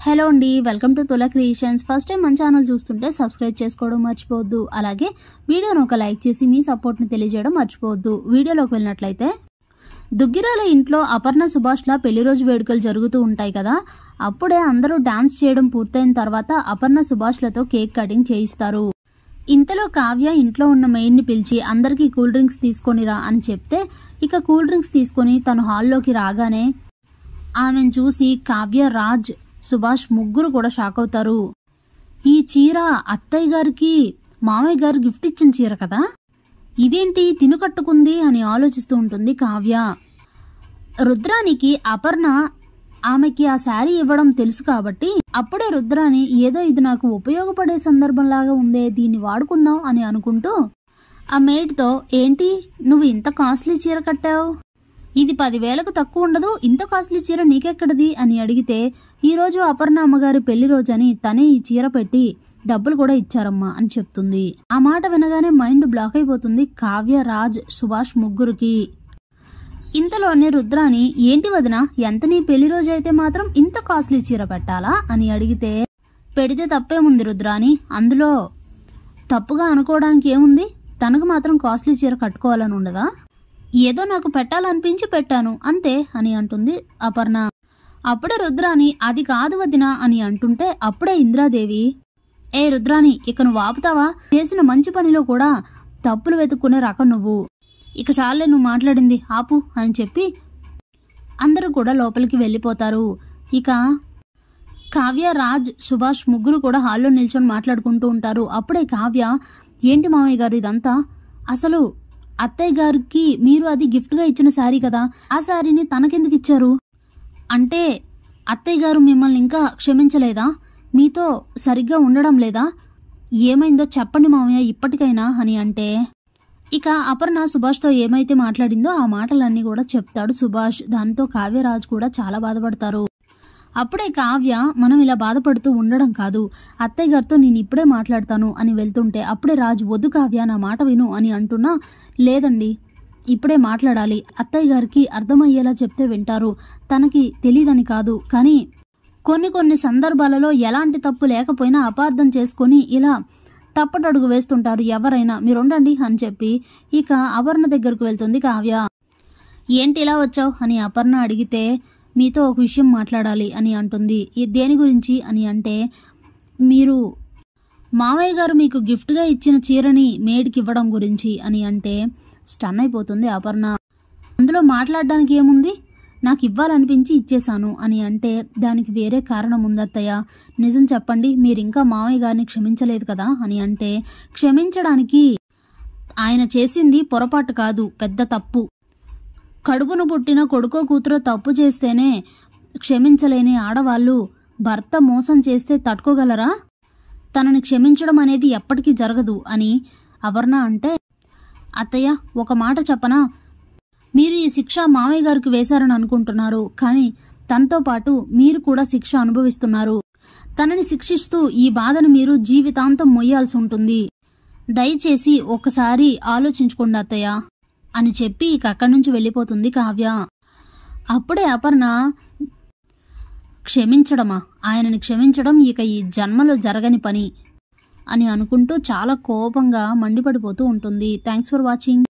Hello అండి, welcome to తుల creations. First time మన ఛానల్ చూస్తుంటే సబ్స్క్రైబ్ చేసుకోవడం మర్చిపోవద్దు. అలాగే వీడియోను ఒక లైక్ చేసి మీ సపోర్ట్ని తెలియజేయడం మర్చిపోవద్దు. వీడియోలోకి వెళ్ళినట్లయితే, దుగ్గిరాల ఇంట్లో అపర్ణ సుభాష్ల పెళ్లి రోజు వేడుకలు జరుగుతూ ఉంటాయి కదా. అప్పుడే అందరూ డాన్స్ చేయడం పూర్తయిన తర్వాత అపర్ణ సుభాష్లతో కేక్ కటింగ్ చేయిస్తారు. ఇంతలో కావ్య ఇంట్లో ఉన్న మెయిడ్ని పిలిచి అందరికీ కూల్ డ్రింక్స్ తీసుకొనిరా అని చెప్తే, ఇక కూల్ డ్రింక్స్ తీసుకొని తను హాల్లోకి రాగానే ఆమెను చూసి కావ్య, రాజ్, సుభాష్ ముగ్గురు కూడా షాక్ అవుతారు. ఈ చీర అత్తయ్య గారికి మామయ్య గారు గిఫ్ట్ ఇచ్చిన చీర కదా, ఇదేంటి తిను కట్టుకుంది అని ఆలోచిస్తూ ఉంటుంది కావ్య. రుద్రానికి అపర్ణ ఆమెకి ఆ శారీ ఇవ్వడం తెలుసు కాబట్టి అప్పుడే రుద్రాని ఏదో ఇది నాకు ఉపయోగపడే సందర్భంలాగా ఉందే, దీన్ని వాడుకుందాం అని అనుకుంటూ ఆ మేడ్తో, ఏంటి నువ్వు ఇంత కాస్ట్లీ చీర కట్టావు, ఇది 10,000కు తక్కువ ఉండదు, ఇంత కాస్ట్లీ చీర నీకెక్కడిది అని అడిగితే, ఈరోజు అపర్ణ అమ్మగారి పెళ్లి రోజని తనే ఈ చీర పెట్టి డబ్బులు కూడా ఇచ్చారమ్మా అని చెప్తుంది. ఆ మాట వినగానే మైండ్ బ్లాక్ అయిపోతుంది కావ్య, రాజ్, సుభాష్ ముగ్గురికి. ఇంతలోనే రుద్రాని, ఏంటి వదిన, ఎంత నీ పెళ్లి రోజు అయితే మాత్రం ఇంత కాస్ట్లీ చీర పెట్టాలా అని అడిగితే, పెడితే తప్పేముంది రుద్రాని, అందులో తప్పుగా అనుకోవడానికి ఏముంది, తనకు మాత్రం కాస్ట్లీ చీర కట్టుకోవాలని ఉండదా, ఏదో నాకు పెట్టాలనిపించి పెట్టాను అంతే అని అంటుంది అపర్ణ. అప్పుడే రుద్రాని, అది కాదు వదిన అని అంటుంటే అప్పుడే ఇంద్రాదేవి, ఏ రుద్రాని, ఇక నువ్వు ఆపుతావా, చేసిన మంచి పనిలో కూడా తప్పులు వెతుక్కునే రకం నువ్వు, ఇక చాలే నువ్వు మాట్లాడింది ఆపు అని చెప్పి అందరూ కూడా లోపలికి వెళ్ళిపోతారు. ఇక కావ్య, రాజ్, సుభాష్ ముగ్గురు కూడా హాల్లో నిల్చొని మాట్లాడుకుంటూ ఉంటారు. అప్పుడే కావ్య, ఏంటి మామయ్య గారు ఇదంతా, అసలు అత్తయ్య గారికి మీరు అది గిఫ్ట్గా ఇచ్చిన శారీ కదా, ఆ శారీని తనకెందుకు ఇచ్చారు, అంటే అత్తయ్య గారు మిమ్మల్ని ఇంకా క్షమించలేదా, మీతో సరిగ్గా ఉండడం లేదా, ఏమైందో చెప్పండి మామయ్య ఇప్పటికైనా అని అంటే, ఇక అపర్ణ సుభాష్తో ఏమైతే మాట్లాడిందో ఆ మాటలన్నీ కూడా చెప్తాడు సుభాష్. దాంతో కావ్యరాజ్ కూడా చాలా బాధపడతారు. అప్పుడే కావ్య, మనం ఇలా బాధపడుతూ ఉండడం కాదు, అత్తయ్య గారితో నేను ఇప్పుడే మాట్లాడతాను అని వెళ్తుంటే అప్పుడే రాజు, వద్దు కావ్య నా మాట విను అని అంటున్నా, లేదండి ఇప్పుడే మాట్లాడాలి, అత్తయ్య గారికి అర్థమయ్యేలా చెప్తే వింటారు, తనకి తెలియదని కాదు, కానీ కొన్ని సందర్భాలలో ఎలాంటి తప్పు లేకపోయినా అపార్థం చేసుకొని ఇలా తప్పటడుగు వేస్తుంటారు ఎవరైనా, మీరుండండి అని చెప్పి ఇక అపర్ణ దగ్గరకు వెళ్తుంది కావ్య. ఏంటి ఇలా వచ్చావు అని అపర్ణ అడిగితే, మీతో ఒక విషయం మాట్లాడాలి అని అంటుంది. దేని గురించి అని అంటే, మీరు మావయ్య గారు మీకు గిఫ్ట్గా ఇచ్చిన చీరని మేడ్కి ఇవ్వడం గురించి అని అంటే స్టన్ అయిపోతుంది అపర్ణ. అందులో మాట్లాడడానికి ఏముంది, నాకు ఇవ్వాలనిపించి ఇచ్చేశాను అని అంటే, దానికి వేరే కారణం ఉందత్తయ్య, నిజం చెప్పండి, మీరు ఇంకా మావయ్య గారిని క్షమించలేదు కదా అని అంటే, క్షమించడానికి ఆయన చేసింది పొరపాటు కాదు, పెద్ద తప్పు, కడుపును పుట్టిన కొడుకో కూతురో తప్పు చేస్తేనే క్షమించలేని ఆడవాళ్ళు భర్త మోసం చేస్తే తట్టుకోగలరా, తనని క్షమించడం అనేది ఎప్పటికీ జరగదు అని అపర్ణ అంటే, అత్తయ్య ఒక మాట చెప్పనా, మీరు ఈ శిక్ష మామయ్య గారికి వేశారని అనుకుంటున్నారు, కానీ తనతో పాటు మీరు కూడా శిక్ష అనుభవిస్తున్నారు, తనని శిక్షిస్తూ ఈ బాధను మీరు జీవితాంతం మొయ్యాల్సి ఉంటుంది, దయచేసి ఒకసారి ఆలోచించుకోండి అత్తయ్య అని చెప్పి ఇక అక్కడి నుంచి వెళ్ళిపోతుంది కావ్య. అప్పుడే అపర్ణ, క్షమించడమా, ఆయనని క్షమించడం ఇక ఈ జన్మలో జరగని పని అని అనుకుంటూ చాలా కోపంగా మండిపడిపోతూ ఉంటుంది. Thanks for watching.